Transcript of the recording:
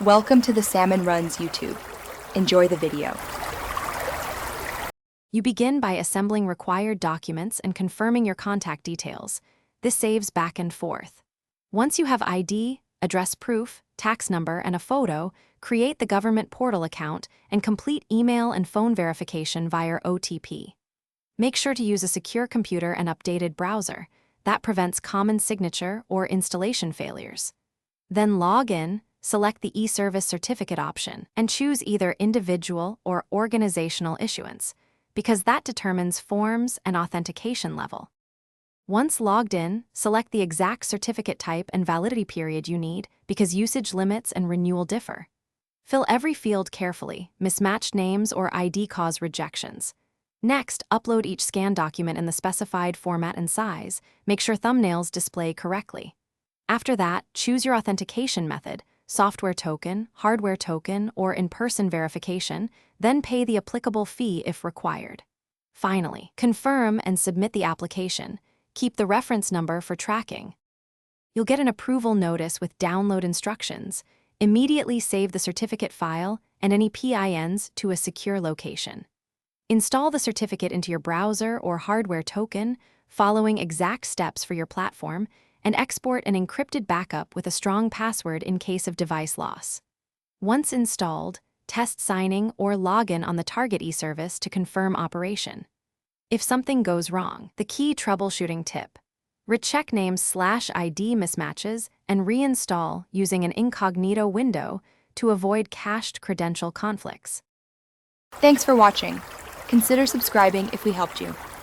Welcome to the Salmon Runs YouTube. Enjoy the video. You begin by assembling required documents and confirming your contact details. This saves back and forth. Once you have ID, address proof, tax number, and a photo, create the government portal account and complete email and phone verification via OTP. Make sure to use a secure computer and updated browser. That prevents common signature or installation failures. Then log in, select the e-service certificate option, and choose either individual or organizational issuance, because that determines forms and authentication level. Once logged in, select the exact certificate type and validity period you need, because usage limits and renewal differ. Fill every field carefully. Mismatched names or ID cause rejections. Next, upload each scan document in the specified format and size. Make sure thumbnails display correctly. After that, choose your authentication method, software token, hardware token, or in-person verification, then pay the applicable fee if required. Finally, confirm and submit the application. Keep the reference number for tracking. You'll get an approval notice with download instructions. Immediately save the certificate file and any PINs to a secure location. Install the certificate into your browser or hardware token, following exact steps for your platform, and export an encrypted backup with a strong password in case of device loss. Once installed, test signing or login on the target e-service to confirm operation. If something goes wrong, the key troubleshooting tip: recheck names/ID mismatches and reinstall using an incognito window to avoid cached credential conflicts. Thanks for watching. Consider subscribing if we helped you.